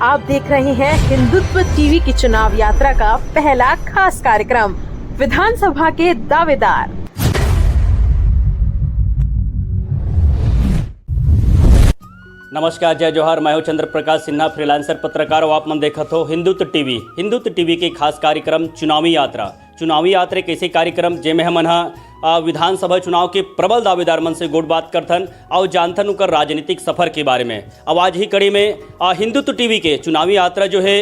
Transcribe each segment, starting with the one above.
आप देख रहे हैं हिंदुत्व टीवी की चुनाव यात्रा का पहला खास कार्यक्रम विधानसभा के दावेदार। नमस्कार, जय जोहार। मैं हूं चंद्र प्रकाश सिन्हा, फ्रीलांसर पत्रकार। और आप मन देखत हो हिंदुत्व टीवी के खास कार्यक्रम चुनावी यात्रा एक ऐसे कार्यक्रम जेमे हमन विधानसभा चुनाव के प्रबल दावेदार मन से गोट बात करथन और जानथन उनकर राजनीतिक सफर के बारे में। अब आज ही कड़ी में हिंदुत्व टीवी के चुनावी यात्रा जो है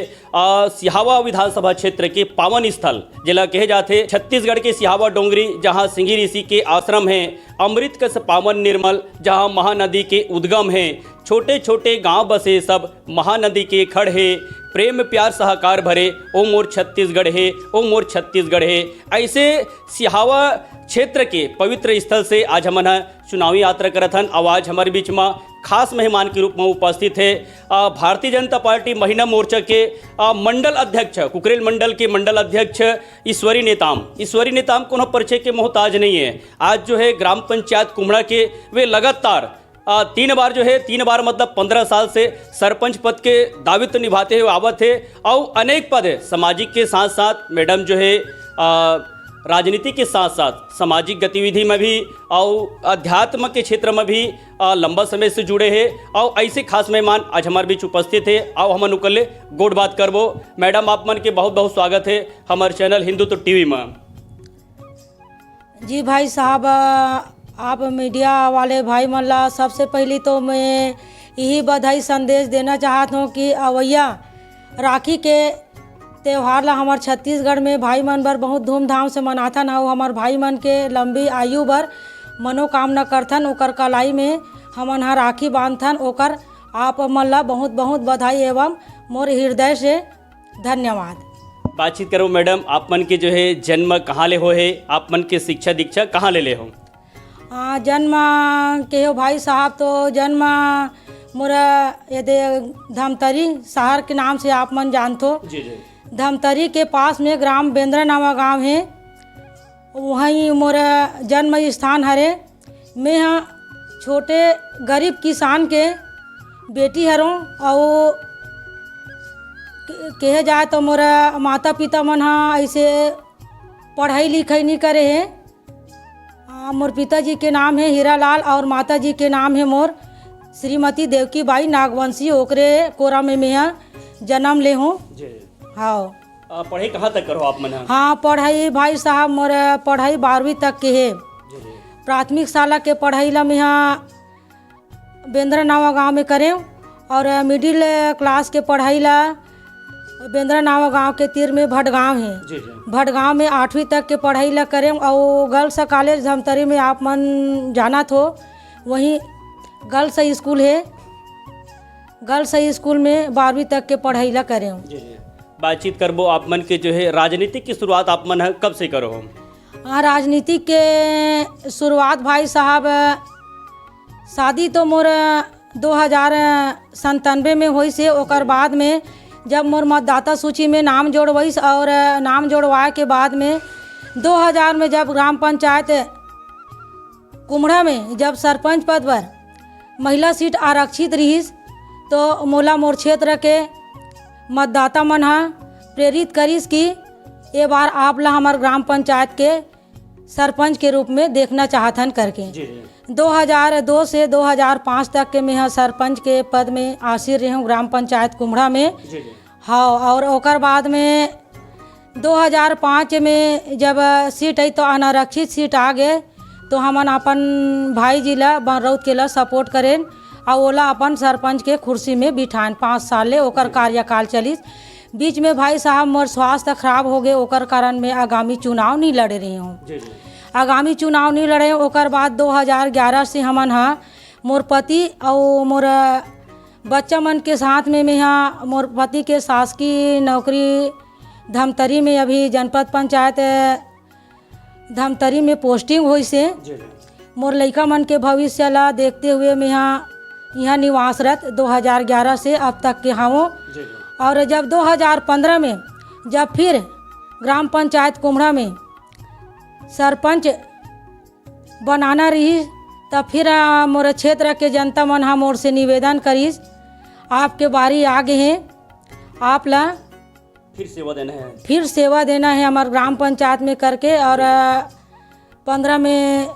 सिहावा विधानसभा क्षेत्र के पावन स्थल जिला कहे जाते छत्तीसगढ़ के सिहावा डोंगरी, जहां सिंघी ऋषि के आश्रम है, अमृत कस पावन निर्मल, जहां महानदी के उद्गम है, छोटे छोटे गांव बसे सब महानदी के खड़ है, प्रेम प्यार सहकार भरे ओ मोर छत्तीसगढ़ है, ओ मोर छत्तीसगढ़ है। ऐसे सिहावा क्षेत्र के पवित्र स्थल से आज हम चुनावी यात्रा करत हन। आज हमारे बीच में खास मेहमान के रूप में उपस्थित है भारतीय जनता पार्टी महिला मोर्चा के मंडल अध्यक्ष, कुकरेल मंडल के मंडल अध्यक्ष ईश्वरी नेताम कोनो परिचय के मोहताज नहीं है। आज जो है ग्राम पंचायत कुमड़ा के वे लगातार तीन बार मतलब 15 साल से सरपंच पद के दायित्व निभाते हुए आवत है और अनेक पद है सामाजिक के साथ साथ मैडम जो है राजनीति के साथ साथ सामाजिक गतिविधि में भी और अध्यात्म के क्षेत्र में भी लंबा समय से जुड़े हैं। और ऐसे खास मेहमान आज हमारे बीच उपस्थित है। आओ हम उनके गोट बात करबो। मैडम, आप मन के बहुत बहुत स्वागत है हमारे चैनल हिंदुत्व टीवी में। जी भाई साहब, आप मीडिया वाले भाई मन ला सबसे पहले तो मैं यही बधाई संदेश देना चाहता हूँ कि अवैया राखी के त्यौहार ला हमार छत्तीसगढ़ में भाई मन बर बहुत धूमधाम से मनाथन। और हमार भाई मन के लंबी आयु बर मनोकामना करथन, ओकर कलाई में हमन हा राखी बांधथन। ओकर आप मन ला बहुत बहुत बधाई एवं मोर हृदय से धन्यवाद। बातचीत करो मैडम, आप मन के जो है जन्म कहाँ ले हो है, आप मन के शिक्षा दीक्षा कहाँ ले हो? जन्म के हो भाई साहब, तो जन्म मोरा यदि धमतरी शहर के नाम से आप मन जानतो। जी। धमतरी के पास में ग्राम बेंद्रा नावा गांव है, वहीं मोरा जन्म स्थान हरे। मैं हाँ छोटे गरीब किसान के बेटी हरों। और कहे जाए तो मोरा माता पिता मन हाँ ऐसे पढ़ाई लिखाई नहीं करे हैं। मोर पिताजी के नाम है हीरालाल और माताजी के नाम है मोर श्रीमती देवकी बाई नागवंशी। ओकरे कोरा में मैं जन्म ले हूँ। हाँ, पढ़ाई कहाँ तक करो आप मन? हाँ, पढ़ाई भाई साहब मोर पढ़ाई 12वीं तक के है। प्राथमिक शाला के पढ़ाई ला मैं यहाँ बेंद्रा नावा गांव में करें और मिडिल क्लास के पढ़ाई ला बेंद्रा नावा गांव के तीर में भटगांव है। भटगांव में 8वीं तक के पढ़ाई ला करें। और गर्ल्स कॉलेज धमतरी में आप मन जाना तो वहीं गर्ल्स स्कूल है। गर्ल्स स्कूल में 12वीं तक के पढ़ाई ला करें। बातचीत करबो, आप मन के जो है राजनीति की शुरुआत आप मन कब से करो? हाँ, राजनीति के शुरुआत भाई साहब शादी तो मोर 2097 में हुई से। ओकर बाद में जब मोर मतदाता सूची में नाम जोड़वाइस और नाम जोड़वाए के बाद में 2000 में जब ग्राम पंचायत कुमड़ा में जब सरपंच पद पर महिला सीट आरक्षित रहीस तो मोला मोर क्षेत्र के मतदाता मन हा प्रेरित करीस कि ये बार आप ला हमार ग्राम पंचायत के सरपंच के रूप में देखना चाहतन करके। 2002 से 2005 तक के मैं सरपंच के पद में आसीन रही हूँ ग्राम पंचायत कुमड़ा में। हाँ, और ओकर बाद में 2005 में जब सीट आई तो अनारक्षित सीट आ गए तो हमन अपन भाई जी ला बनरौत के ला सपोर्ट करें और ओला अपन सरपंच के कुर्सी में बिठान 5 साल ले ओकर कार्यकाल चलिस। बीच में भाई साहब मोर स्वास्थ्य खराब हो गए, ओकर कारण मैं आगामी चुनाव नहीं लड़ रही हूँ। आगामी चुनाव नहीं लड़े। ओकर बाद 2011 से हमन हाँ मोर पति और मोर बच्चा मन के साथ में मैं यहाँ मोर पति के शासकीय नौकरी धमतरी में अभी जनपद पंचायत धमतरी में पोस्टिंग हुई से। मोर लइका मन के भविष्य ला देखते हुए मैं यहाँ निवासरत 2011 से अब तक के हाँ। और जब 2015 में जब फिर ग्राम पंचायत कुमड़ा में सरपंच बनाना रही तब फिर मोर क्षेत्र के जनता मन मोर से निवेदन करीस आपके बारी आगे हैं आप ला फिर सेवा देना है। फिर सेवा देना है हमारे ग्राम पंचायत में करके। और 15 में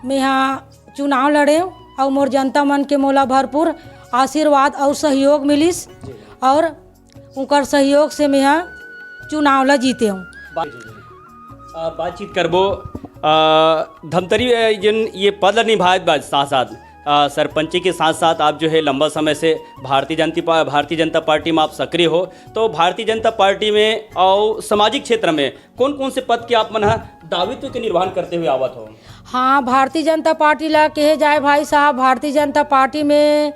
मैं यहाँ चुनाव लड़े और मोर जनता मन के मोला भरपूर आशीर्वाद और सहयोग मिलिस और उनकर सहयोग से मैं यहाँ चुनाव ला जीते हूँ। बातचीत करबो धमतरी जिन ये पद निभाए बाद साथ साथ सरपंची के साथ साथ आप जो है लंबा समय से भारतीय जनता पार्टी में आप सक्रिय हो, तो भारतीय जनता पार्टी में और सामाजिक क्षेत्र में कौन कौन से पद के आप मन दायित्व के निर्वहन करते हुए आवत हो? हाँ, भारतीय जनता पार्टी ला कहे जाए भाई साहब, भारतीय जनता पार्टी में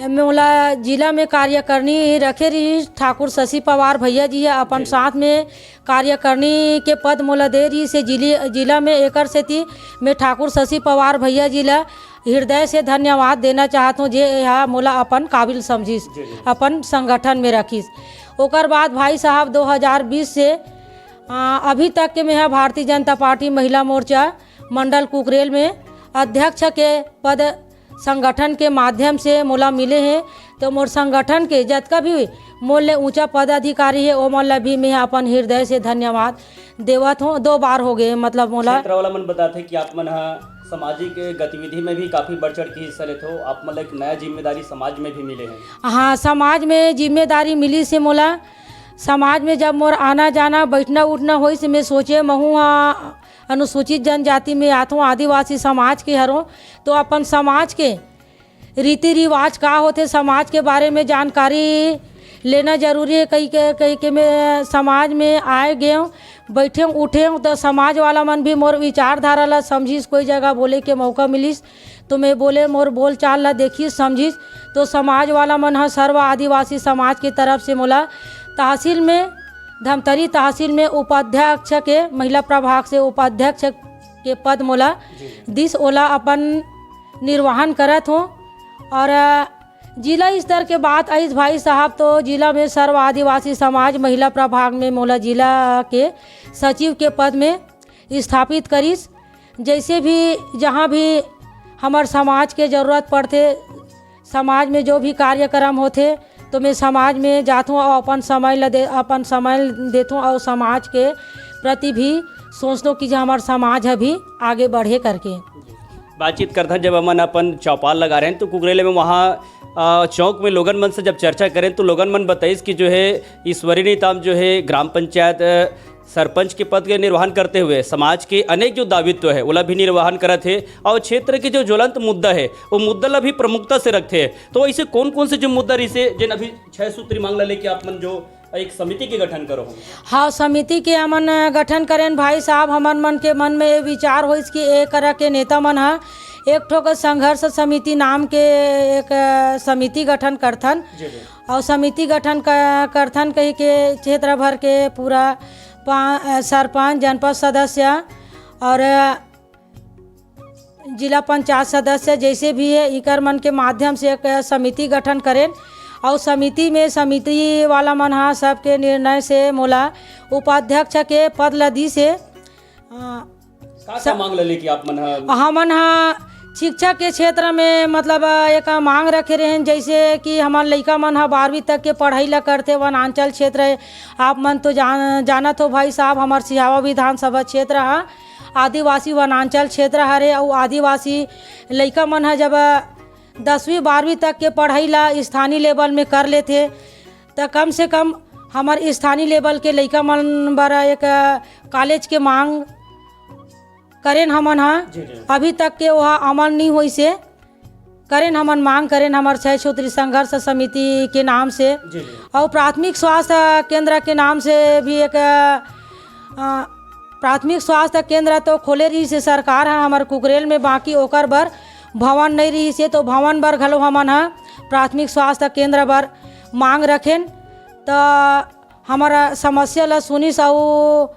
मोला जिला में कार्यकारिणी रखे रही ठाकुर शशि पवार भैया जी है अपन साथ में कार्यकारिणी के पद मोला दे रही से जिला में एकर से थी मैं ठाकुर शशि पवार भैया जी ला हृदय से धन्यवाद देना चाहता हूँ जे यहाँ मोला अपन काबिल समझिस अपन संगठन में रखिस। ओकर बाद भाई साहब 2020 से अभी तक के मैं यहाँ भारतीय जनता पार्टी महिला मोर्चा मंडल कुकरेल में अध्यक्ष के पद संगठन के माध्यम से मोला मिले हैं। तो मोर संगठन के जतका भी मोल ऊंचा पदाधिकारी है वो मोला भी मैं अपन हृदय से धन्यवाद देवत हूँ। 2 बार हो गए मतलब मोला क्षेत्र वाला मन बताते कि आप मन सामाजिक गतिविधि में भी काफ़ी बढ़ चढ़ के हिस्सा लेते हो, आप मतलब एक नया जिम्मेदारी समाज में भी मिले हैं। हाँ, समाज में जिम्मेदारी मिली से मोला समाज में जब मोर आना जाना बैठना उठना हो से मैं सोचे महू अनुसूचित जनजाति में आता हूँ, आदिवासी समाज के हरों, तो अपन समाज के रीति रिवाज का होते समाज के बारे में जानकारी लेना जरूरी है। कई के मैं समाज में आए गए हूँ बैठे उठे हूँ तो समाज वाला मन भी मोर विचारधारा ला समझिस, कोई जगह बोले के मौका मिलिस तो मैं बोले मोर बोल चाल ला देखिस समझिस। तो समाज वाला मन है सर्व आदिवासी समाज की तरफ से मोला तहसील में धमतरी तहसील में उपाध्यक्ष के महिला प्रभाग से उपाध्यक्ष के पद मोला दिस ओला अपन निर्वहन करत हूँ। और जिला स्तर के बात आई भाई साहब तो जिला में सर्व आदिवासी समाज महिला प्रभाग में मोला जिला के सचिव के पद में स्थापित करीस। जैसे भी जहाँ भी हमार समाज के ज़रूरत पड़ते समाज में जो भी कार्यक्रम होते तो मैं समाज में जाता हूँ और अपन समय देता हूँ और समाज के प्रति भी सोचता हूँ कि जो हमारा समाज अभी आगे बढ़े करके। बातचीत करता जब अमन अपन चौपाल लगा रहे हैं तो कुकरेले में वहाँ चौक में लोगन मन से जब चर्चा करें तो लोगन मन बताइस कि जो है ईश्वरी नेताम जो है ग्राम पंचायत सरपंच के पद के निर्वहन करते हुए समाज के अनेक जो दायित्व है वो भी निर्वहन करत है और क्षेत्र के जो ज्वलंत मुद्दा है वो मुद्दा ला भी प्रमुखता से रखते हैं। तो ऐसे कौन कौन से जो मुद्दा रिसे जिन अभी 6 सूत्री मांग ला लेके आप मन जो एक समिति के गठन करो? हाँ, समिति के हमन गठन करें भाई साहब। हमन मन के मन में विचार हो कि एक तरह के नेता मन है एक ठोक संघर्ष समिति नाम के एक समिति गठन करथन और समिति गठन करथन कही के क्षेत्र भर के पूरा सरपंच जनपद सदस्य और जिला पंचायत सदस्य जैसे भी है इकर मन के माध्यम से एक समिति गठन करें और समिति में समिति वाला मन हा सबके निर्णय से मोला उपाध्यक्ष के पद लदी से मांग ले कि आप मन हमन हा शिक्षा के क्षेत्र में मतलब एक मांग रखे रहे हैं जैसे कि हमार लड़का मन हा 12वीं तक के पढ़ाई ला करते वनांचल क्षेत्र है। आप मन तो जाना तो भाई साहब हमार सिहावा विधानसभा क्षेत्र है आदिवासी वनांचल क्षेत्र हरे और आदिवासी लड़का मन हा जब 10वीं 12वीं तक के पढ़ाई ला स्थानीय लेवल में कर लेते तो कम से कम हमार स्थानीय लेवल के लड़का मन बर एक कॉलेज के मांग करें हमन हा अभी तक के वहाँ अमल नहीं हुई से करें हमन मांग करें हमार 6 सूत्री संघर्ष समिति के नाम से और प्राथमिक स्वास्थ्य केंद्र के नाम से भी एक प्राथमिक स्वास्थ्य केंद्र तो खोले रही से सरकार है हमार कुकरेल में, बाकी ओकर बर भवन नहीं रही से तो भवन बर घलो हमन हा प्राथमिक स्वास्थ्य केंद्र बर मांग रखें। तो हमारा समस्या ला सुनिस और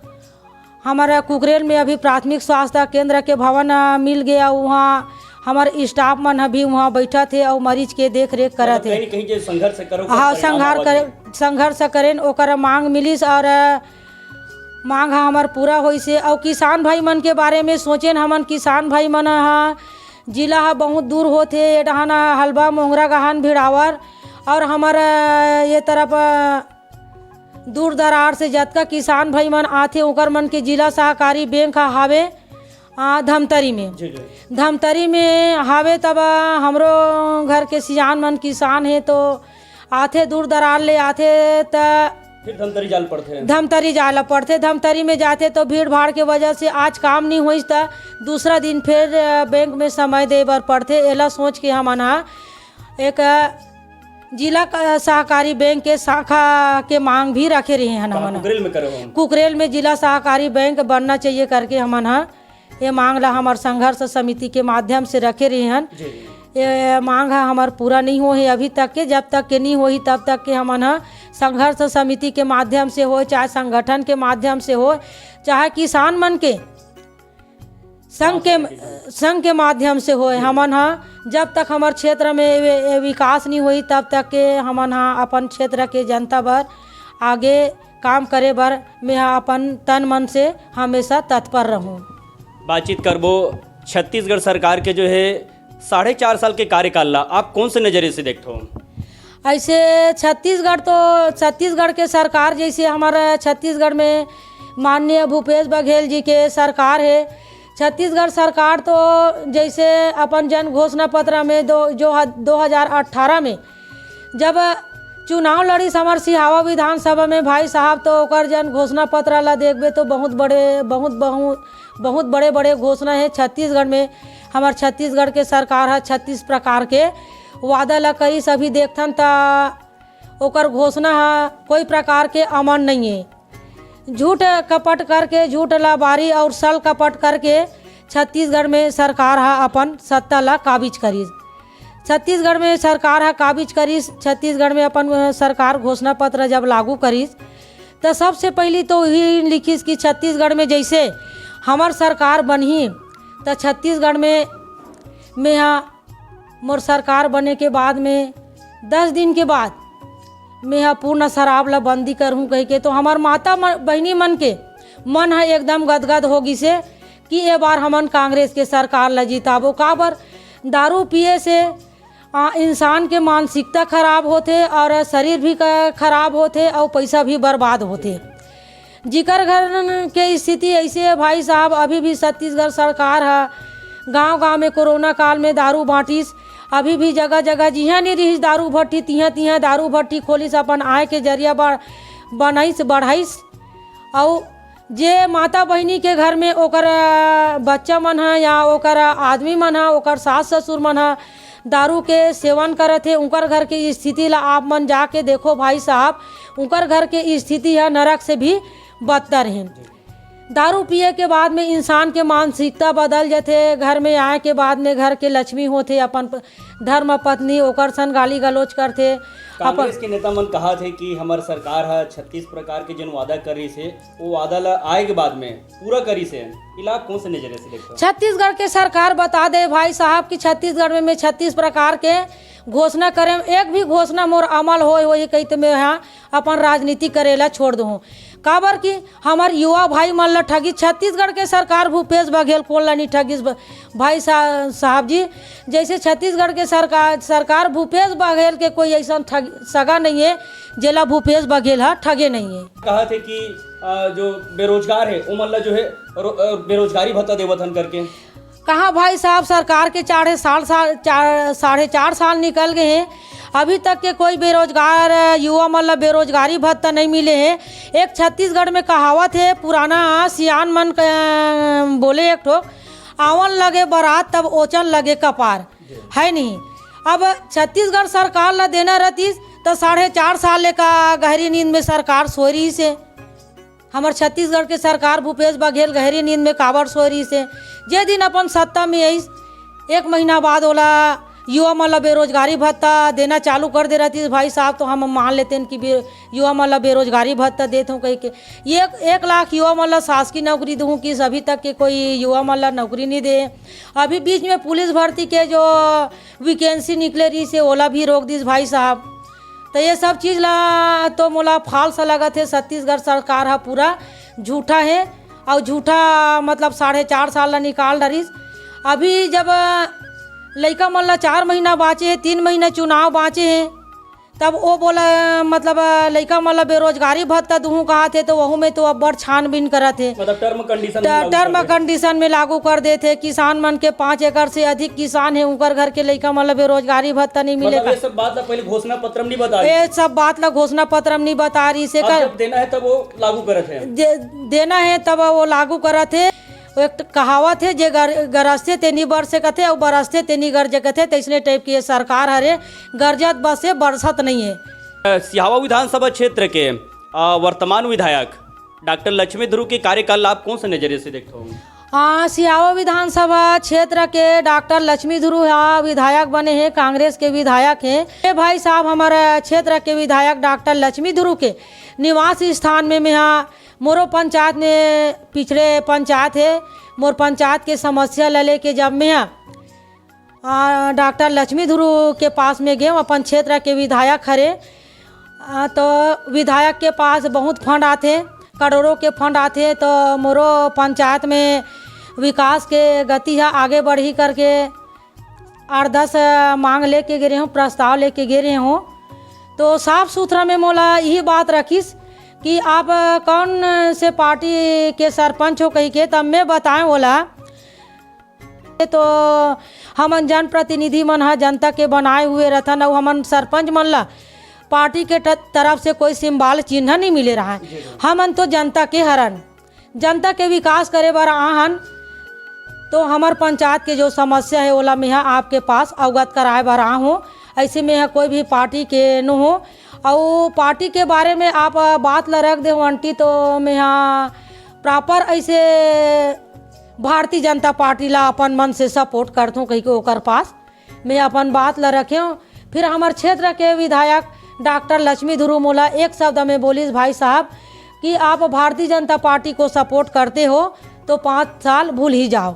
हमारा कुकरेल में अभी प्राथमिक स्वास्थ्य केंद्र के भवन मिल गया, वहाँ हमारे स्टाफ मन अभी वहाँ बैठा थे और मरीज के देख रेख करा थे। कहीं संघर्ष करो हाँ, संघर्ष करें ओकर मांग मिलिस और मांग हमार पूरा होई से। और किसान भाई मन के बारे में सोचें हमन किसान भाई मन हाँ जिला बहुत दूर होते डहाना हलबा मोंगरा गहान भिड़ावर और हमारा ये तरफ दूर दरार से जतका किसान भाई मन आथे ओकर मन के जिला सहकारी बैंक हावे धमतरी में। धमतरी में हावे तब हमरो घर के सियान मन किसान है तो आथे दूर दरार ले आथे त फिर धमतरी जाल पड़ते, धमतरी जाला पड़ते। धमतरी में जाते तो भीड़ भाड़ के वजह से आज काम नहीं हुई था, दूसरा दिन फिर बैंक में समय दे बर पड़ते। एला सोच के हमन एक जिला सहकारी बैंक के शाखा के मांग भी रखे रहे हैं। हमन कुकरेल में जिला सहकारी बैंक बनना चाहिए करके हमन ये मांग ला हमार संघर्ष समिति के माध्यम से रखे रहे हैं। ये मांग हमार पूरा नहीं हो है अभी तक के, जब तक के नहीं होही तब तक के हमन संघर्ष समिति के माध्यम से हो, चाहे संगठन के माध्यम से हो, चाहे किसान मन के संघ के माध्यम से हो, हमन जब तक हमार क्षेत्र में विकास नहीं हुई तब तक के हमन अपन क्षेत्र के जनता बर आगे काम करे बर मैं अपन तन मन से हमेशा तत्पर रहूं। बातचीत करबो छत्तीसगढ़ सरकार के जो है 4.5 साल के कार्यकाल ला आप कौन से नज़रिए से देखते हो? ऐसे छत्तीसगढ़ के सरकार जैसे हमारा छत्तीसगढ़ में माननीय भूपेश बघेल जी के सरकार है। छत्तीसगढ़ सरकार तो जैसे अपन जन घोषणा पत्र में 2018 में जब चुनाव लड़ी हमार सिहावा विधानसभा में भाई साहब, तो ओकर जन घोषणा पत्र ला देखबे तो बहुत बड़े घोषणा है छत्तीसगढ़ में। हमार छत्तीसगढ़ के सरकार है 36 प्रकार के वादा ला करी, सभी देखथन ता ओकर घोषणा कोई प्रकार के अमन नहीं है। झूठ कपट करके, झूठ लाबारी और सल कपट करके छत्तीसगढ़ में सरकार अपन सत्ता ला काबिज करी। छत्तीसगढ़ में सरकार काबिज करी, छत्तीसगढ़ में अपन सरकार घोषणा पत्र जब लागू करी तो सबसे पहली तो यही लिखीस कि छत्तीसगढ़ में जैसे हमार सरकार बनही तो छत्तीसगढ़ में मैं मोर सरकार बने के बाद में 10 दिन के बाद मैं पूर्ण शराब ला बंदी करूँ कह के, तो हमार माता बहनी मन के मन है एकदम गदगद होगी से कि ये बार हमन कांग्रेस के सरकार ला जिताबो। काबर दारू पिए से इंसान के मानसिकता खराब होते और शरीर भी खराब होते और पैसा भी बर्बाद होते। जिकर घर के स्थिति ऐसे है भाई साहब, अभी भी छत्तीसगढ़ सरकार गांव में कोरोना काल में दारू बांटिस, अभी भी जगह जगह जिहाँ नहीं रहीस दारू भट्टी तिहाँ दारू भट्टी खोलिस, अपन आय के जरिया बनाइस बढ़ाइस। और जे माता बहनी के घर में ओकर बच्चा मन या ओकर आदमी मन ओकर सास ससुर मन दारू के सेवन करत है, उनकर घर के स्थिति ला आप मन जाके देखो भाई साहब, उनकर घर के स्थिति है नरक से भी बदतर है। दारू पिए के बाद में इंसान के मानसिकता बदल जाते, घर में आए के बाद में घर के लक्ष्मी होते, अपन धर्म पत्नी ओकर सन गाली गलोच करते। कांग्रेस के नेता मन कहा थे कि हमार सरकार 36 प्रकार के जन वादा कर रही से वो वादा ला आए के बाद में पूरा करी से, इला कौन से नजरिए से देखते? छत्तीसगढ़ के सरकार बता दे भाई साहब कि छत्तीसगढ़ में 36 प्रकार के घोषणा करें, एक भी घोषणा मोर अमल हो ये कही तो मैं यहाँ अपन राजनीति करेला छोड़ दूँ। काबर कि हमार युवा भाई मन ला ठगी छत्तीसगढ़ के सरकार भूपेश बघेल कौन ला नहीं ठगिस भाई साहब जी। जैसे छत्तीसगढ़ के सरकार भूपेश बघेल के कोई ऐसा सगा नहीं है जेला भूपेश बघेल ठगे नहीं है। कहा थे कि जो बेरोजगार है वो मतलब जो है बेरोजगारी भत्ता देवतन करके कहाँ भाई साहब, सरकार के 4.5 साल निकल गए हैं, अभी तक के कोई बेरोजगार युवा मतलब बेरोजगारी भत्ता नहीं मिले हैं। एक छत्तीसगढ़ में कहावत है पुराना, सियान मन बोले एक ठो, आवन लगे बारात तब ओचन लगे कपार, है नहीं। अब छत्तीसगढ़ सरकार ला देना रहती तो 4.5 साल ले का गहरी नींद में सरकार सो रही से। हमार छत्तीसगढ़ के सरकार भूपेश बघेल गहरी नींद में काबर सो रही से। जे दिन अपन सत्ता में आई 1 महीना बाद ओला युवा मन ला बेरोजगारी भत्ता देना चालू कर दे रहती भाई साहब, तो हम मान लेते हैं कि युवा मन ला बेरोजगारी भत्ता देता हूँ कह के। 1 लाख युवा मन ला शासकीय नौकरी दूँ कि अभी तक के कोई युवा मन ला नौकरी नहीं दे। अभी बीच में पुलिस भर्ती के जो वैकेंसी निकले रही से ओला भी रोक दी भाई साहब। तो ये सब चीज़ ला तो मोला फाल सा लगा थे। छत्तीसगढ़ सरकार पूरा झूठा है और झूठा मतलब 4.5 साल ला निकाल डरिस। अभी जब लड़का मन ला 4 महीना बाँचे हैं, 3 महीना चुनाव बाँचे हैं, तब वो बोला मतलब लड़का मतलब बेरोजगारी भत्ता दूँ कहा थे, तो वहू में तो अब बड़ छानबीन करा थे, मतलब टर्म कंडीशन में लागू कर देते। किसान मन के 5 एकड़ से अधिक किसान है, उनकर घर के लड़का मतलब बेरोजगारी भत्ता नहीं मिलेगा। ये सब बात पहले घोषणा पत्र नहीं बता रही, ये सब बात ला घोषणा पत्र नहीं बता रही से कर देना है तब वो लागू करत है, देना है तब वो लागू करत है। एक कहावत है, जे गरजते तेनी बरसे कथे और बरसते तेनी गरजे कथे, तो इसने टाइप की सरकार हरे गरजत बसे बरसत नहीं है। सिहावा विधानसभा क्षेत्र के वर्तमान विधायक डॉक्टर लक्ष्मी ध्रुव के कार्यकाल आप कौन से नजरिए से देखते हो? हाँ, सिहावा विधानसभा क्षेत्र के डॉक्टर लक्ष्मी ध्रुव विधायक बने हैं, कांग्रेस के विधायक हैं। ये भाई साहब हमारे क्षेत्र के विधायक डॉक्टर लक्ष्मी ध्रुव के निवास स्थान में यहाँ मोरो पंचायत में पिछड़े पंचायत है, मोर पंचायत के समस्या ले के जब मैं डॉक्टर लक्ष्मी ध्रुव के पास में गए, अपन क्षेत्र के विधायक हरे, तो विधायक के पास बहुत फंड आते, करोड़ों के फंड आते, तो मोरो पंचायत में विकास के गति है आगे बढ़ी करके 8-10 मांग लेके गिरे हूँ, प्रस्ताव लेके गिरे हूँ। तो साफ सुथरा में मोला यही बात रखीस कि आप कौन से पार्टी के सरपंच हो कही के, तब मैं बताएं बोला तो हमन जनप्रतिनिधि मन हा जनता के बनाए हुए रहथन, और हमन सरपंच मन ला पार्टी के तरफ से कोई सिंबल चिन्ह नहीं मिले रहा है। हमन तो जनता के हरन, जनता के विकास करे बर आहन, तो हमार पंचायत के जो समस्या है ओला मैं आपके पास अवगत कराए बर आ हूँ। ऐसे में कोई भी पार्टी के न हो, और पार्टी के बारे में आप बात ला रख दे आंटी, तो मैं यहाँ प्रॉपर ऐसे भारतीय जनता पार्टी ला अपन मन से सपोर्ट करता हूँ, कहीं के ओकर पास मैं अपन बात ला रखे हूँ। फिर हमारे क्षेत्र के विधायक डॉक्टर लक्ष्मी ध्रुव मोला एक शब्द में बोलिस, भाई साहब कि आप भारतीय जनता पार्टी को सपोर्ट करते हो तो 5 साल भूल ही जाओ।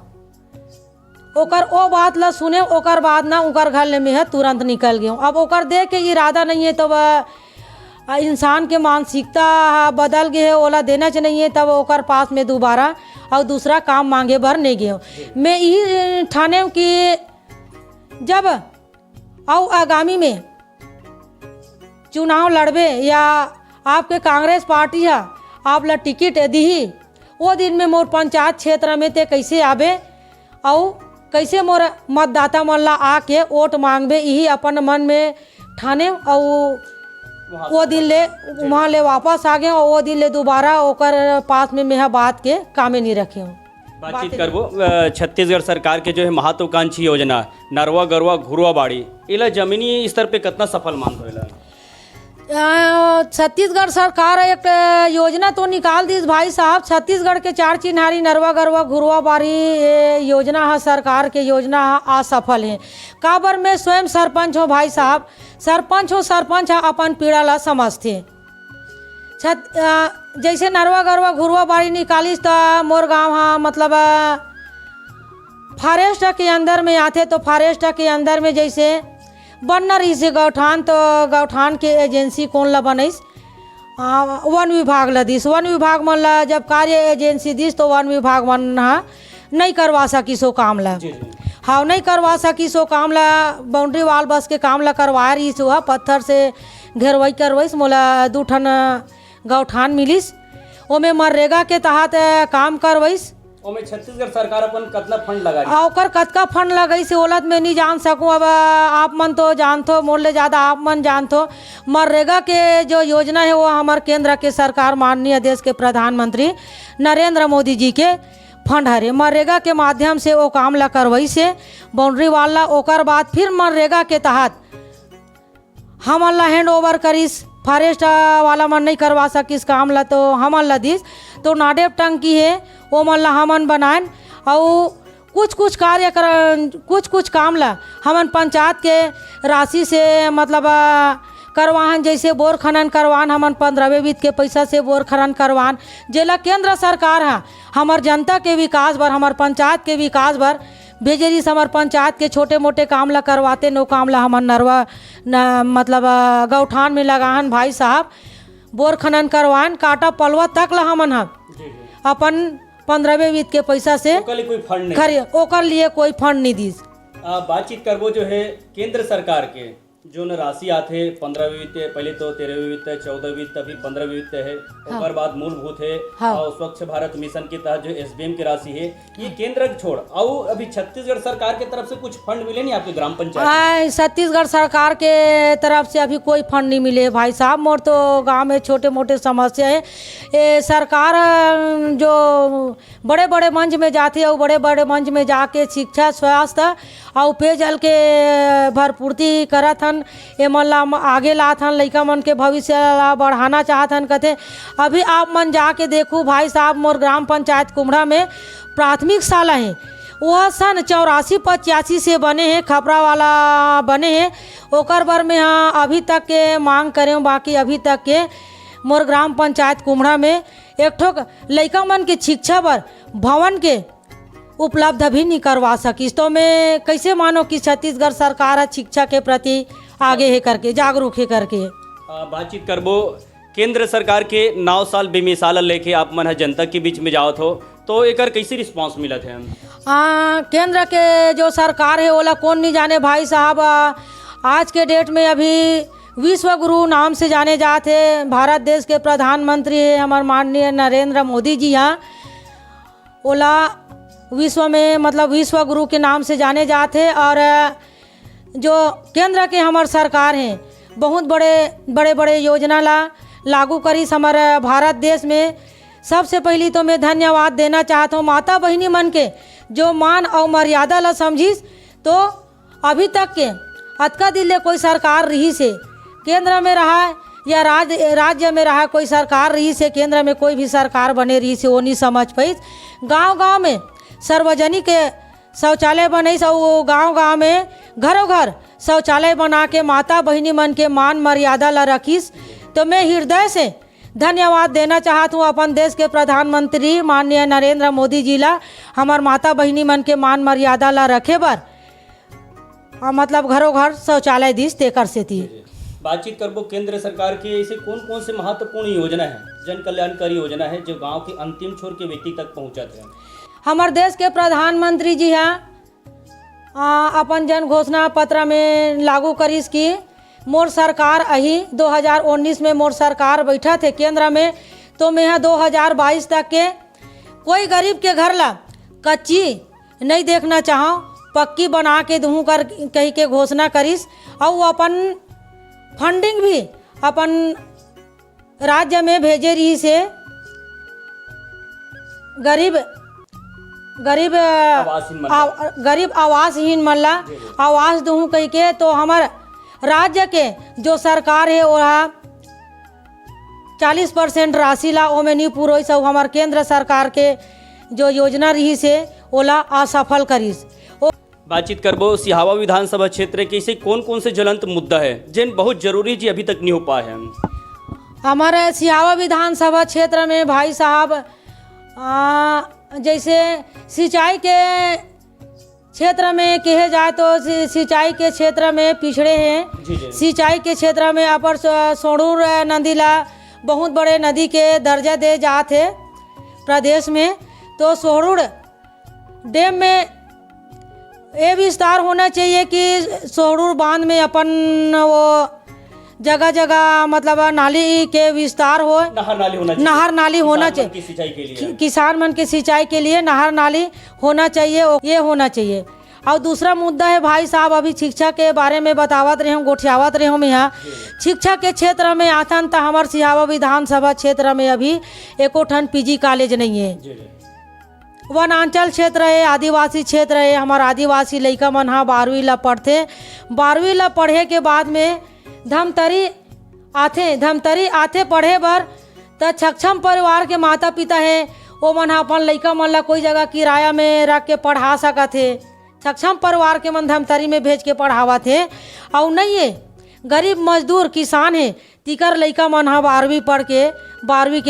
ओकर ओ बात ला सुने, ओकर बाद ना ओकर घर में है तुरंत निकल गए। अब ओकर देख के इरादा नहीं है, तो वह इंसान के मानसिकता बदल गए है, ओला देना चाहिए नहीं है, तब ओकर पास में दोबारा और दूसरा काम मांगे बर नहीं गए। मैं यही ठाने कि जब और आगामी में चुनाव लड़बे या आपके कांग्रेस पार्टी है आप ला टिकट दी, वो दिन में मोर पंचायत क्षेत्र में ते कैसे आबे और कैसे मोर मतदाता मन ला आके वोट मांगबे, यही अपन मन में ठाने। और वो दिन ले वहाँ ले वापस आ गए, और वो दिन ले दोबारा ओकर पास में मैं बात के कामे नहीं रखे हूँ। बातचीत करबो छत्तीसगढ़ सरकार के जो है महत्वाकांक्षी योजना नरवा गरवा घुरवा बाड़ी, इला जमीनी स्तर पे कितना सफल मान होइला? छत्तीसगढ़ सरकार एक योजना तो निकाल दी भाई साहब, छत्तीसगढ़ के 4 चिन्हारी नरवा गरवा घुरवा बाड़ी ये योजना है, सरकार के योजना है, असफल है। काबर में स्वयं सरपंच हो भाई साहब, सरपंच है अपन पीड़ा ला समझते। जैसे नरवा गरवा घुरवा बाड़ी निकालिस तो मोर गाँव हाँ मतलब फॉरेस्ट के अंदर में आते, तो फॉरेस्ट के अंदर में जैसे बनना रही से गौठान, तो गौठान के एजेंसी कौन ला बनईस, वन विभाग ला दिस, वन विभाग मन ला जब कार्य एजेंसी दिस, तो वन विभाग मन नहीं करवा सकी सो काम ला, हाँ नहीं करवा सकी सो काम ला, बाउंड्री वाल बस के काम ला करवा रही सो, पत्थर से घेरवाई करवाइस, मोला 2 ठन गौठान मिलिस, ओमे मनरेगा के तहत काम करवाइस। ओमे छत्तीसगढ़ सरकार अपन कितना फंड लगाई, ओकर कतका फंड लगाई से ओलत में नहीं जान सकूँ। अब आप मन तो जानतो, मोर ले ज़्यादा आप मन जानतो, मनरेगा के जो योजना है वो हमारे केंद्र के सरकार माननीय देश के प्रधानमंत्री नरेंद्र मोदी जी के फंड हरे। मनरेगा के माध्यम से वो काम ला करवाई से बाउंड्री वाला, ओकर बाद फिर मनरेगा के तहत हमन ला हैंड ओवर करिस, फॉरेस्ट वाला मन नहीं करवा सकिस काम ला, तो हमन ला दिस, तो नाडेप टंकी है वो मन ला हमन बनाएन, और कुछ कार्य कर कुछ काम ला हमन पंचायत के राशि से मतलब करवाहन, जैसे बोर खनन करवान, हमन 15वें वित्त के पैसा से बोर खनन करवान, जेला केंद्र सरकार है हमार जनता के विकास बर, हमार पंचायत के विकास बर भेजरी हमार पंचायत के छोटे मोटे काम ला करवाते, नो काम ला हमन नरवा मतलब गौठान में लगाहन भाई साहब, बोर खनन करवान, काटा पलवा तक ला हमन अपन 15वें वित्त के पैसा से ओकर लिए कोई फंड नहीं दिस। बातचीत करबो जो है केंद्र सरकार के जो न राशि आथे 15 वित्त पहले तो 13 वित्त 14 वित्त अभी 15 वित्त है और बाद मूलभूत है और स्वच्छ भारत मिशन के तहत जो एसबीएम की राशि है ये केंद्र छोड़ और अभी छत्तीसगढ़ सरकार के तरफ से कुछ फंड मिले नहीं आपके ग्राम पंचायत? छत्तीसगढ़ सरकार के तरफ से अभी कोई फंड नहीं मिले भाई साहब। मोर तो गांव में छोटे मोटे समस्या है। ये सरकार जो बड़े बड़े मंच में जाती है और बड़े बड़े मंच में जाके शिक्षा स्वास्थ्य और पेयजल के भरपूर्ति करत हन, ये मन ला आगे लात हन, लइका मन के भविष्य ला बढ़ाना चाहत हन। कहते अभी आप मन जाके देखो भाई साहब, मोर ग्राम पंचायत कुम्हड़ा में प्राथमिक शाला है, वह सन 84-85 से बने हैं, खपरा वाला बने हैं। ओकर बर में हाँ अभी तक के मांग करें, बाकी अभी तक के मोर ग्राम पंचायत कुम्हड़ा में एक ठोक लइका मन के शिक्षा बर भवन के उपलब्ध भी नहीं करवा सकिस। तो मैं कैसे मानो कि छत्तीसगढ़ सरकार शिक्षा के प्रति आगे है करके, जागरूक है करके। बातचीत करबो केंद्र सरकार के 9 साल बेमिसाल लेके आप मन जनता के बीच में जाओ तो एकर कैसी रिस्पांस मिलत है? केंद्र के जो सरकार है ओला कौन नहीं जाने भाई साहब। आज के डेट में अभी विश्व गुरु नाम से जाने जाते हैं। भारत देश के प्रधानमंत्री है हमारे माननीय नरेंद्र मोदी जी। यहाँ ओला विश्व में मतलब विश्व गुरु के नाम से जाने जाते। और जो केंद्र के हमारे सरकार हैं बहुत बड़े बड़े योजना लागू करी हमारे भारत देश में। सबसे पहली तो मैं धन्यवाद देना चाहता हूँ माता बहिनी मन के, जो मान और मर्यादा ला समझिस। तो अभी तक के अतका दिन ले कोई सरकार रही से केंद्र में रहा या राज्य में रहा, कोई सरकार रही से केंद्र में कोई भी सरकार बने रही से वो नहीं समझ पाई। गांव में सार्वजनिक शौचालय बने और गांव में घरों घर शौचालय बना के माता बहिनी मन के मान मर्यादा ला रखीस। तो मैं हृदय से धन्यवाद देना चाहता हूँ अपन देश के प्रधानमंत्री माननीय नरेंद्र मोदी जी ला, हमार माता बहिनी मन के मान मर्यादा ला रखे बर मतलब घरों घर शौचालय दिस तेकर से थी। बातचीत करबो केंद्र सरकार के ऐसे कौन कौन से महत्वपूर्ण योजना है, जन कल्याणकारी योजना है जो गांव के अंतिम छोर के व्यक्ति तक पहुंचाते हैं? हमारे देश के प्रधानमंत्री जी हैं अपन जन घोषणा पत्र में लागू करीस कि मोर सरकार अही 2019 में मोर सरकार बैठा थे केंद्र में। तो मैं यहाँ 2022 तक के कोई गरीब के घर ला कच्ची नहीं देखना चाहूँ, पक्की बना के दूँ कर कही के घोषणा करीस। और अपन फंडिंग भी अपन राज्य में भेजे रही से गरीब आवासहीन मन ला आवास दूँ कही के। तो हमारे राज्य के जो सरकार है वह 40% राशि ला ओमे नहीं पूरो सब हमारे केंद्र सरकार के जो योजना रही से ओला असफल करीस। बातचीत करबो सिहावा विधानसभा क्षेत्र के ऐसे कौन कौन से ज्वलंत मुद्दा है जिन बहुत जरूरी जी अभी तक नहीं हो पाए हैं? हमारे सिहावा विधानसभा क्षेत्र में भाई साहब जैसे सिंचाई के क्षेत्र में कहे जाए तो सिंचाई के क्षेत्र में पिछड़े हैं। सिंचाई के क्षेत्र में अपर सोड़ूर नदी ला बहुत बड़े नदी के दर्जा दे जाते प्रदेश में। तो सोड़ूर डैम में ये विस्तार होना चाहिए कि सोड़ूर बांध में अपन वो जगह जगह मतलब नाली के विस्तार हो, नहर नाली होना चाहिए किसान मन के सिंचाई के लिए नहर नाली होना चाहिए, ये होना चाहिए। और दूसरा मुद्दा है भाई साहब अभी शिक्षा के बारे में बतावत रहे हूँ, गोठियावत रहे हूँ मैं यहाँ। शिक्षा के क्षेत्र में आथन तो हमारे सिहावा विधानसभा क्षेत्र में अभी एको ठन पीजी कॉलेज नहीं है। वनांचल क्षेत्र है, आदिवासी क्षेत्र है। हमारा आदिवासी लइका मन हाँ 12वीं ला पढ़ते, 12वीं ला पढ़े के बाद में धमतरी आथे पढ़े बर। तो सक्षम परिवार के माता पिता है वो मन अपन लइका मन ला कोई जगह किराया में रख के पढ़ा सकत है। सक्षम परिवार के मन धमतरी में भेज के पढ़ावत है। और नहीं है गरीब मजदूर किसान है तिकर लइका मन हाँ 12वीं पढ़ के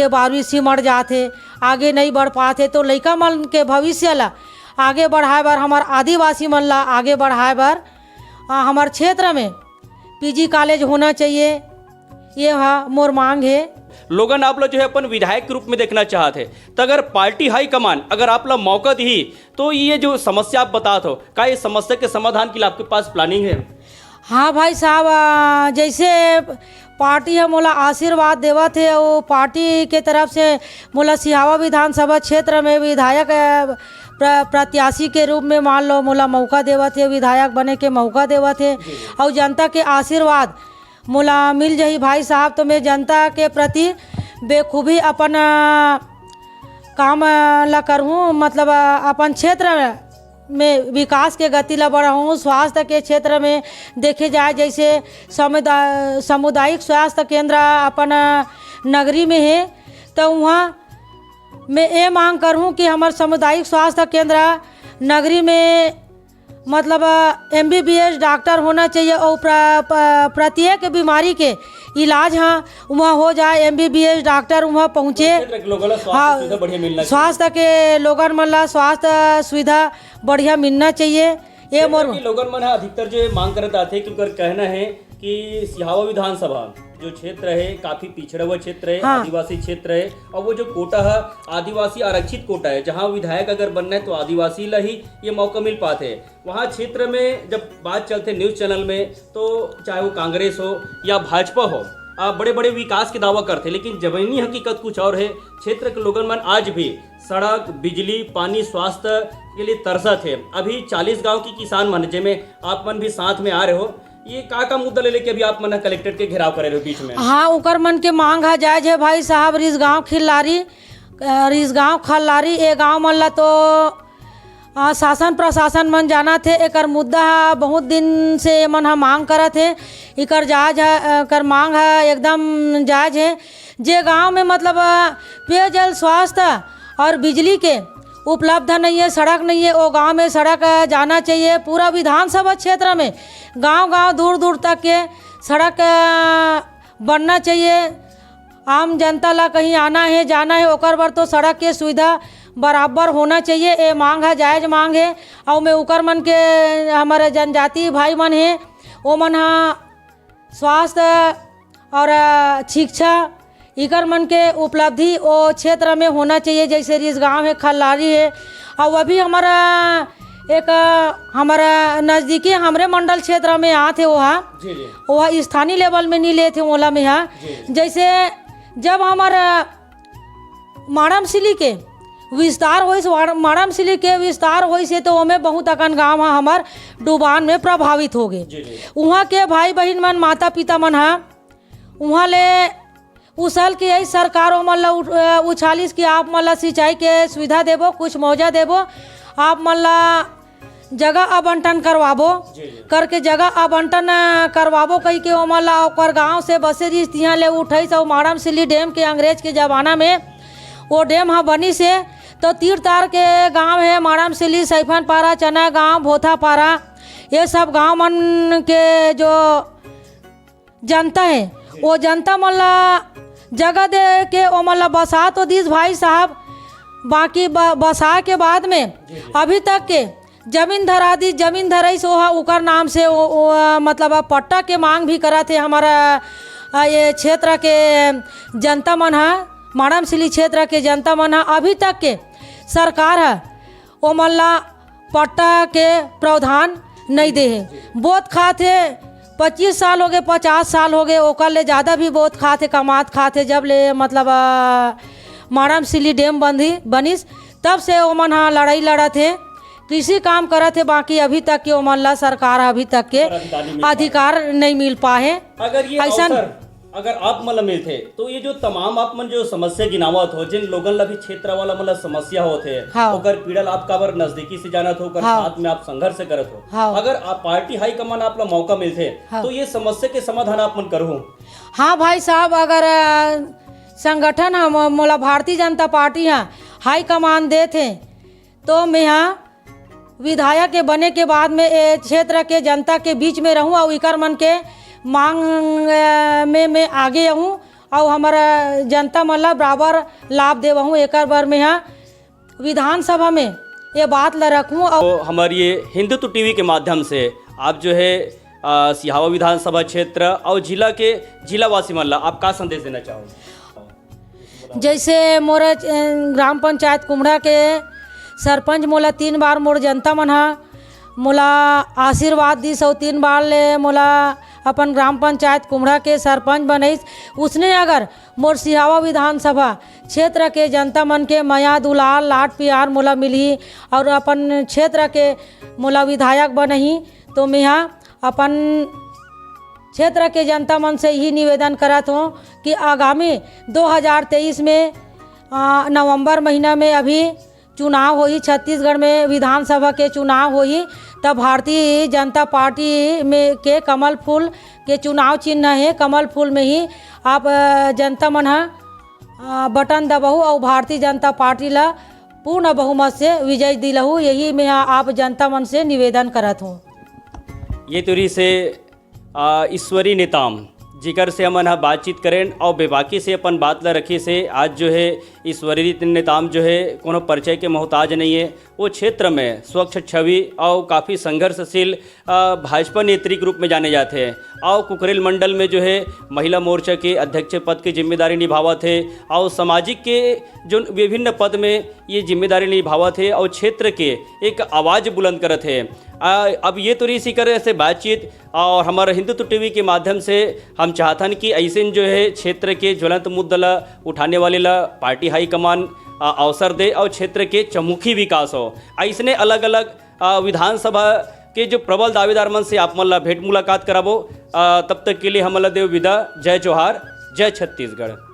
12वीं सिमट जाते, आगे नहीं बढ़ पाते। तो लइका मन के भविष्य ला आगे बढ़ाए बर हमार आदिवासी मन ला आगे बढ़ाए बर हमार क्षेत्र में पीजी कॉलेज होना चाहिए, ये हाँ मोर मांग है। लोगन आप लोग जो है अपन विधायक के रूप में देखना चाहते तो अगर पार्टी हाई कमान अगर आप लोग मौका दी तो ये जो समस्या आप बता हो का ये समस्या के समाधान के लिए आपके पास प्लानिंग है? हाँ भाई साहब, जैसे पार्टी है मोला आशीर्वाद देवत है, वो पार्टी के तरफ से मोला सिहावा विधानसभा क्षेत्र में विधायक प्रत्याशी के रूप में मान लो मोला मौका देवत है, विधायक बने के मौका देवत है और जनता के आशीर्वाद मोला मिल जाही भाई साहब। तो मैं जनता के प्रति बेखूबी अपन काम ला करूँ, मतलब अपन क्षेत्र में विकास के गति ला बढ़ाऊँ। स्वास्थ्य के क्षेत्र में देखे जाए जैसे सामुदायिक स्वास्थ्य केंद्र अपन नगरी में है, तो वहाँ मैं ये मांग करूँ कि हमारे सामुदायिक स्वास्थ्य केंद्र नगरी में मतलब MBBS डॉक्टर होना चाहिए और प्रत्येक बीमारी के इलाज वहाँ हो जाए, MBBS डॉक्टर वहाँ पहुँचे। हाँ, स्वास्थ्य के लोगन मन ला स्वास्थ्य सुविधा बढ़िया मिलना चाहिए। ये मोर लोगन मन अधिकतर जो मांग करत आथे, क्योंकि कहना है कि सिहावा विधानसभा जो क्षेत्र है काफी पिछड़ा हुआ क्षेत्र है, हाँ। आदिवासी क्षेत्र है, और वो जो कोटा है आदिवासी आरक्षित कोटा है, जहाँ विधायक अगर बनना है तो आदिवासी ला ही ये मौका मिल पाते हैं। वहाँ क्षेत्र में जब बात चलते न्यूज़ चैनल में, तो चाहे वो कांग्रेस हो या भाजपा हो, बड़े बड़े विकास के दावा करते, लेकिन जमीनी हकीकत कुछ और है। क्षेत्र के लोगन मन आज भी सड़क, बिजली, पानी, स्वास्थ्य के लिए तरसत है। अभी 40 गांव की किसान मन, जिनमें आप मन भी साथ में आ रहे हो, ये का मुद्दा ले लेके अभी आप मन कलेक्ट्रेट के घेराव करे रहे हो बीच में? हाँ, उकर मन के मांग है जायज है भाई साहब। रिसगांव खल्लारी ये गांव मन ला तो शासन प्रशासन मन जाना थे, एकर मुद्दा बहुत दिन से मन मांग करत है। इकर जायज है, एकर मांग है एकदम जायज है। जे गांव में मतलब पेयजल, स्वास्थ्य और बिजली के उपलब्ध नहीं है, सड़क नहीं है, वो गांव में सड़क जाना चाहिए। पूरा विधानसभा क्षेत्र में गांव-गांव दूर-दूर तक के सड़क बनना चाहिए। आम जनता ला कहीं आना है जाना है ओकर बर तो सड़क के सुविधा बराबर होना चाहिए। ये मांग है, जायज मांग है। और मैं उकर मन के हमारे जनजाति भाई मन है, वो मन स्वास्थ्य और शिक्षा इकर मन के उपलब्धि वो क्षेत्र में होना चाहिए। जैसे रिसगांव है, खल्लारी है, और वह भी हमारा एक हमारा नज़दीकी हमरे मंडल क्षेत्र में आते वह स्थानीय लेवल में नहीं लेते ओला में यहाँ। जैसे जब हमारा माड़मसिली के विस्तार होइस, माड़मसिली के विस्तार होइस है, तो ओमे बहुत अकन गाँव हमार डुबान में प्रभावित हो गए। वहाँ के भाई बहन मन, माता पिता मन वहाँ ले उछल के यही सरकारों मन ला उछालिस कि आप मन ला सिंचाई के सुविधा देबो, कुछ मौजा देबो, आप मन ला जगह आवंटन करवाबो, करके जगह आवंटन करवाबो कही के ओ मन ला ओकर गाँव से बसे रिश्त यहाँ ले उठैस। और माड़मसिली डैम के अंग्रेज के ज़माना में वो डैम बनी से, तो तीर तार के गांव है माड़मसिली, सैफनपारा, चना गांव, भोथापारा, ये सब गांव मन के जो जनता है वो जनता मन ला जगह दे के ओ मन ला बसा तो दिस भाई साहब। बाकी बसा के बाद में अभी तक के जमीन धरा दी, जमीन धराई से ओकर नाम से मतलब पट्टा के मांग भी करा थे। हमारा ये क्षेत्र के जनता मन माड़मसिली क्षेत्र के जनता मन अभी तक के सरकार ओ मन ला पट्टा के प्रावधान नहीं दे है। बहुत खाते 25 साल हो गए, 50 साल हो गए, ओकर ले ज़्यादा भी बहुत खाते कमात खाते। जब ले मतलब माड़मसिली डैम बनिस तब से ओ मन लड़ाई लड़त है, कृषि काम करत है। बाकी अभी तक के ओ मन ला सरकार अभी तक के अधिकार नहीं मिल पाए। अगर ये अवसर अगर आप मतलब मिलते तो ये जो तमाम आप मन जो समस्या गिनावत हो, जिन लोगन ला भी क्षेत्र वाला मतलब समस्या होते है, हाँ। ओकर पीड़ल आप काबर नजदीकी से जानत हो, हाँ। साथ में आप संघर्ष करत हो, हाँ। अगर आप पार्टी हाई कमान आप ला मौका मिलते हाँ। तो ये समस्या के समाधान आप मन करो। हाँ भाई साहब, अगर संगठन मोला Bharatiya Janata party high command देते तो मैं यहाँ विधायक के बने के बाद में क्षेत्र के जनता के बीच में रहूँ और इकर मन के मांग में मैं आगे रहूँ और हमारा जनता मन ला बराबर लाभ देवहूँ। एक बार मैं यहाँ विधानसभा में ये बात ला रखूँ। और तो हमारी ये हिंदुत्व टीवी के माध्यम से आप जो है सिहावा विधानसभा क्षेत्र और जिलावासी मन ला आप का संदेश देना चाहोगे? जैसे मोर ग्राम पंचायत कुमड़ा के सरपंच मोला 3 बार मोर जनता मन मोला आशीर्वाद दी सौ 3 बार ले मोला अपन ग्राम पंचायत कुम्हड़ा के सरपंच बनईस। उसने अगर मोर सिहावा विधानसभा क्षेत्र के जनता मन के माया दुलार लाड प्यार मोला मिली और अपन क्षेत्र के मोला विधायक बनही, तो मैं अपन क्षेत्र के जनता मन से यही निवेदन करत हूँ कि आगामी 2023 में नवंबर महीना में अभी चुनाव होई, छत्तीसगढ़ में विधानसभा के चुनाव होई, तब भारतीय जनता पार्टी में के कमल फूल के चुनाव चिन्ह है। कमल फूल में ही आप जनता मन बटन दबहू और भारतीय जनता पार्टी ला पूर्ण बहुमत से विजय दिलहू। यही मैं आप जनता मन से निवेदन करत हूँ। ये तुरी से ईश्वरी नेताम जिकर से हमन हा बातचीत करें और बेबाकी से अपन बात ला रखी से आज जो है ईश्वरी नेताम जो है कोनो परिचय के मोहताज नहीं है। वो क्षेत्र में स्वच्छ छवि और काफ़ी संघर्षशील भाजपा नेत्री के रूप में जाने जाते हैं और कुकरेल मंडल में जो है महिला मोर्चा के अध्यक्ष पद की जिम्मेदारी निभावत है और सामाजिक के जो विभिन्न पद में ये जिम्मेदारी निभावत है और क्षेत्र के एक आवाज़ बुलंद करत है। अब ये तो इसी तरह से बातचीत और हमारे हिंदुत्व टीवी के माध्यम से हम चाहतन कि ऐसे जो है क्षेत्र के ज्वलंत मुद्दा ला उठाने वाले ला पार्टी हाईकमान अवसर दे और क्षेत्र के चहुमुखी विकास हो। ऐसने अलग अलग विधानसभा के जो प्रबल दावेदार मन से आप मन ला भेंट मुलाकात कराबो। तब तक के लिए हम ला देव विदा। जय जोहार, जय छत्तीसगढ़।